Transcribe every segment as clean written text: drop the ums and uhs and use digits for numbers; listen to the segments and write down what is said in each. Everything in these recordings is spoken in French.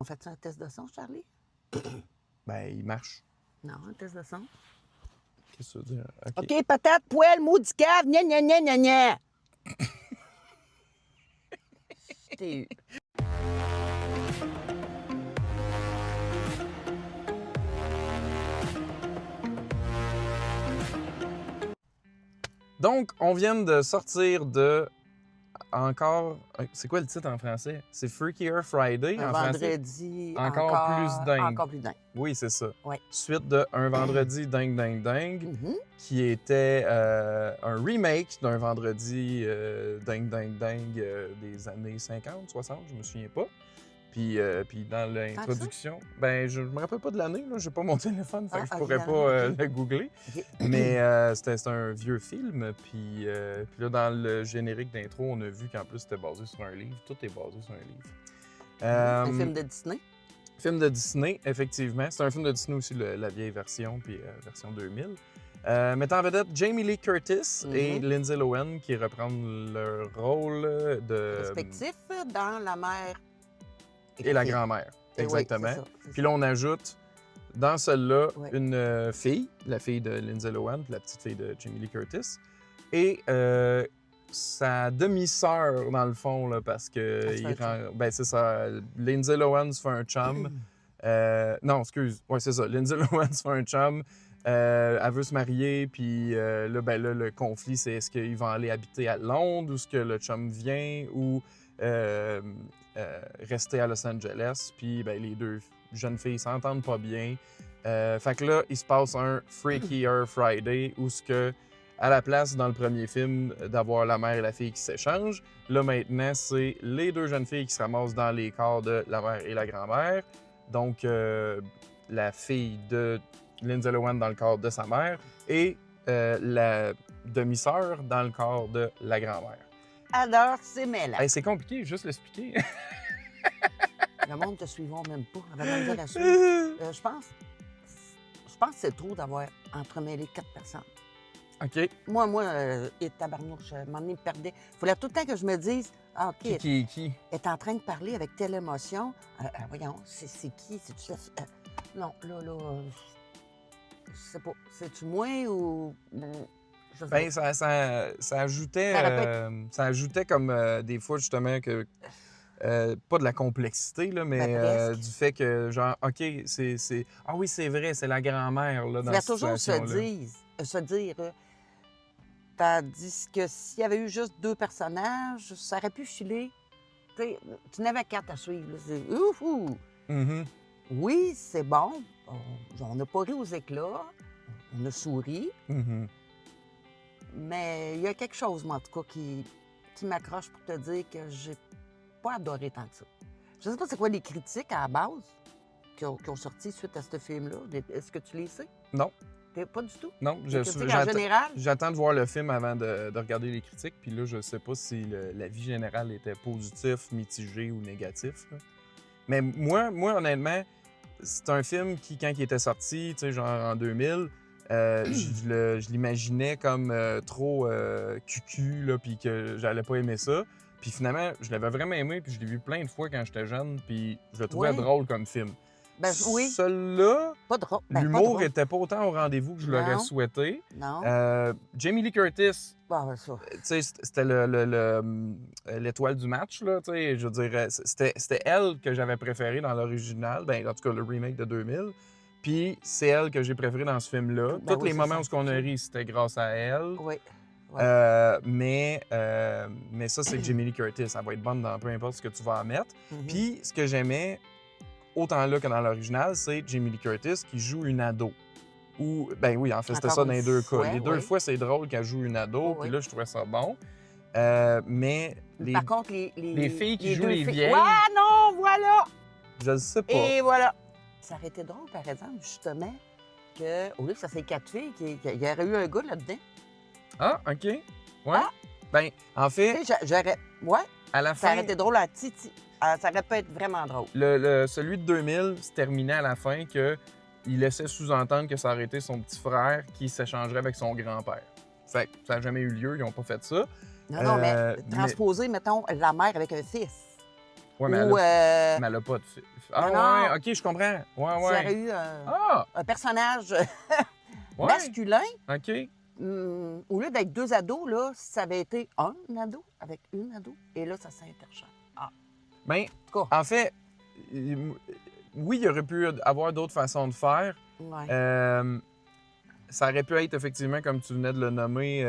On fait un test de son, Charlie? Ben, il marche. Non, un test de son. Qu'est-ce que ça veut dire? OK, patate, poêle, maudit cave, gna gna gna gna gna. Je t'ai eu. Donc, on vient de sortir de... Encore... C'est quoi le titre en français? C'est Freakier Friday Un en français? vendredi Encore plus dingue. Encore plus dingue. Oui, c'est ça. Ouais. Suite de Un vendredi dingue, dingue, dingue, Mhm. qui était un remake d'un vendredi dingue, dingue, dingue des années 50, 60, je me souviens pas. Puis dans l'introduction, ben je me rappelle pas de l'année, là, j'ai pas mon téléphone, fait que je pourrais pas le googler. OK. Mais c'était un vieux film, puis là, dans le générique d'intro, on a vu qu'en plus, c'était basé sur un livre. Tout est basé sur un livre. Un film de Disney. Film de Disney, effectivement. C'est un film de Disney aussi, la vieille version, puis version 2000. Mettant en vedette Jamie Lee Curtis et Lindsay Lohan, qui reprennent leur rôle de... Respectif dans La mère et la grand-mère, exactement. Oui, c'est ça. Puis là, on ajoute dans celle-là Ouais. une fille, la fille de Lindsay Lohan, puis la petite fille de Jamie Lee Curtis, et sa demi-sœur, dans le fond, là, parce que ben, c'est ça, Lindsay Lohan se fait un chum. Non, excuse, ouais, c'est ça, Lindsay Lohan se fait un chum. Elle veut se marier, puis là, ben, là, le conflit, c'est est-ce qu'ils vont aller habiter à Londres, ou est-ce que le chum vient, ou rester à Los Angeles, puis ben, les deux jeunes filles s'entendent pas bien. Fait que là, il se passe un Freakier Friday où ce que, à la place, dans le premier film, d'avoir la mère et la fille qui s'échangent, là maintenant, c'est les deux jeunes filles qui se ramassent dans les corps de la mère et la grand-mère. Donc, la fille de Lindsay Lohan dans le corps de sa mère et la demi-sœur dans le corps de la grand-mère. Alors, c'est mêlant. Hey, c'est compliqué, juste l'expliquer. Le monde te suivra même pas. On va me dire à suivre. Je pense que c'est trop d'avoir entremêlé 4 personnes. OK. Moi, et tabarnouche, m'en me perdais. Il fallait tout le temps que je me dise, ah, OK, Qui? elle est en train de parler avec telle émotion. Voyons, c'est qui? C'est-tu non, là, je sais pas. C'est-tu moi ou... Je sais Ben, pas. ça ajoutait, Ça ça ajoutait comme des fois, justement, que... pas de la complexité, là, mais Ben, du fait que, genre, OK, c'est... Ah oui, c'est vrai, c'est la grand-mère, là, dans Il cette faut toujours situation-là. se dire, tandis que s'il y avait eu juste 2 personnages, ça aurait pu filer. Tu n'avais 4 à suivre. Là, c'est ouf! Mhm. Oui, c'est bon. On n'a pas ri aux éclats. On a souri. Mhm. Mais il y a quelque chose, moi, en tout cas, qui m'accroche pour te dire que j'ai pas adoré tant que ça. Je sais pas c'est quoi les critiques à la base qui ont sorti suite à ce film-là. Est-ce que tu les sais? Non. Pas du tout? Non, Les critiques en général? j'attends de voir le film avant de regarder les critiques, puis là, je sais pas si l'avis général était positif, mitigé ou négatif, là. Mais moi, honnêtement, c'est un film qui, quand il était sorti, tu sais, genre en 2000, je l'imaginais comme trop cucu, là, puis que j'allais pas aimer ça. Puis finalement, je l'avais vraiment aimé, puis je l'ai vu plein de fois quand j'étais jeune, puis je le trouvais drôle comme film. Ben oui. Celui-là, Pas drôle. Ben, l'humour était pas autant au rendez-vous que je l'aurais Non. souhaité. Non. Jamie Lee Curtis, Bon, ça. tu sais, c'était l'étoile du match, là, tu sais, je veux dire, c'était elle que j'avais préférée dans l'original, ben, en tout cas, le remake de 2000. Puis c'est elle que j'ai préférée dans ce film-là. Ben Tous oui, les c'est moments ça. où on a ri, c'était grâce à elle. Oui. Mais ça, c'est Jamie Lee Curtis. Elle va être bonne dans peu importe ce que tu vas en mettre. Mhm. Puis ce que j'aimais, autant là que dans l'original, c'est Jamie Lee Curtis qui joue une ado. Ou, ben oui, en fait, c'était Encore ça dans une les deux fois, cas. Les deux oui. fois, c'est drôle qu'elle joue une ado, Oui. puis là, je trouvais ça bon. Mais Par contre, les filles qui jouent deux les filles- vieilles, Ah non, voilà! je le sais pas. Et voilà! Ça aurait été drôle, par exemple, justement, au lieu que ça c'est 4 filles, qu'il y aurait eu un gars là-dedans. Ah, OK. Ouais. Ah! Ben, en fait, Tu sais, j'aurais... Ouais, à la ça fin, aurait été drôle à Titi. Ça aurait pu être vraiment drôle. celui de 2000 se terminait à la fin que il laissait sous-entendre que ça aurait été son petit frère qui s'échangerait avec son grand-père. Fait que ça n'a jamais eu lieu, ils n'ont pas fait ça. Non, mais transposer, mettons, la mère avec un fils. Ouais, mais Ou mais elle a pas de fils. Ah non. ouais, OK, je comprends. Ouais, s'il y aurait ouais. eu Ah! un personnage Ouais, masculin, OK. au lieu d'être 2 ados, là, ça avait été un ado avec une ado, et là, ça s'interchange. Ah, Ben, en tout cas, en fait, oui, il y aurait pu avoir d'autres façons de faire. ouais. Ça aurait pu être effectivement, comme tu venais de le nommer,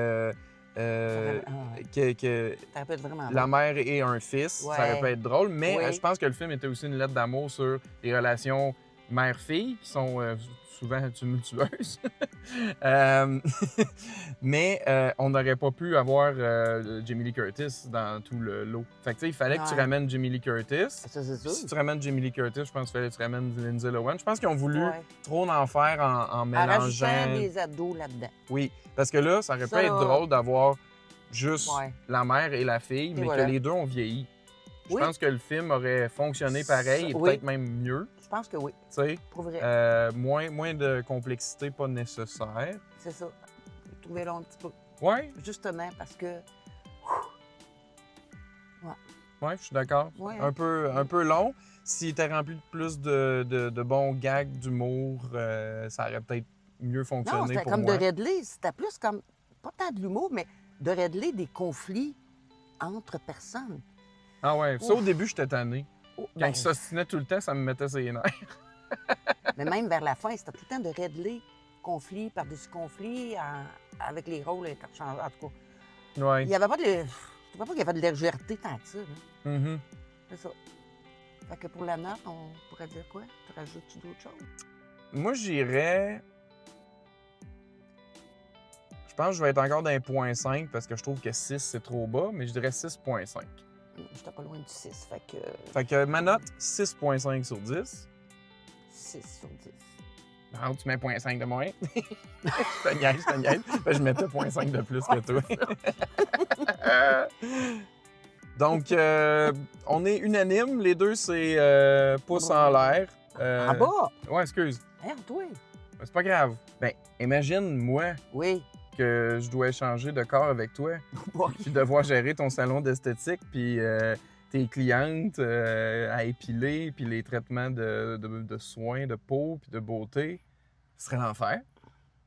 que Ça peut être vraiment la drôle. mère et un fils. Ça aurait pu Ouais. être drôle, mais Oui. je pense que le film était aussi une lettre d'amour sur les relations mère-fille, qui sont souvent tumultueuses. Mais on n'aurait pas pu avoir Jamie Lee Curtis dans tout le lot. Fait que, tu sais, il fallait que tu Ouais. ramènes Jamie Lee Curtis. Ça, c'est Puis sûr. si tu ramènes Jamie Lee Curtis, je pense qu'il fallait que tu ramènes Lindsay Lohan. Je pense qu'ils ont voulu Ouais. trop en faire en En mélangeant. rajoutant des ados là-dedans. Oui, parce que là, ça aurait Ça, pu être là- drôle d'avoir juste Ouais. la mère et la fille, mais voilà. que les deux ont vieilli. Je Oui. pense que le film aurait fonctionné pareil et Oui. peut-être même mieux, Je pense que oui, tu sais. pour vrai. Moins de complexité, pas nécessaire. C'est ça. J'ai trouvé long un petit peu. Ouais, Justement parce que. ouais, je suis d'accord. Ouais, Un peu long. S'il était rempli de plus de bons gags, d'humour, ça aurait peut-être mieux Non, fonctionné c'était pour comme moi. de régler. C'était plus comme. Pas tant de l'humour, mais de régler des conflits entre personnes. Ah ouais, ça au Ouf. début, j'étais tanné. Oh, Quand ben, il s'ostinait tout le temps, ça me mettait ses nerfs. mais même vers la fin, c'était tout le temps de régler conflit par-dessus conflit avec les rôles interchangeables. En tout cas, Ouais. il n'y avait pas de. Je trouvais pas qu'il y avait de légèreté tant que ça. Là. Mhm. C'est ça. Fait que pour la note, on pourrait dire quoi? Tu rajoutes-tu d'autres choses? Moi, j'irais. Je pense que je vais être encore dans 1.5 parce que je trouve que 6, c'est trop bas, mais je dirais 6.5. J'étais pas loin du 6, fait que Fait que ma note, 6.5 sur 10. 6 sur 10. Alors, tu mets 0.5 de moins. Je te niaise. Fait que je mettais 0.5 de plus que toi. Donc, on est unanime. Les deux, c'est pouce en l'air. En bas! Ouais, excuse. Hein, toi? C'est pas grave. Ben, imagine, moi, Oui. que je dois échanger de corps avec toi, Ouais. puis devoir gérer ton salon d'esthétique, puis tes clientes à épiler, puis les traitements de soins, de peau, puis de beauté. Ce serait l'enfer.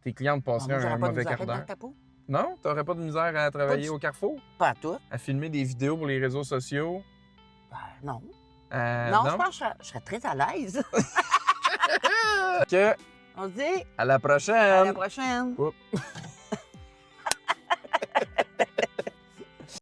Tes clientes passeraient J'aurais un pas de mauvais misère quart dans d'heure. ta peau? Non? T'aurais pas de misère à travailler du- au Carrefour? Pas à tout. À filmer des vidéos pour les réseaux sociaux? Ben, non. Non? Je pense que je serais très à l'aise. Que On se dit à la prochaine! à la prochaine. Oups.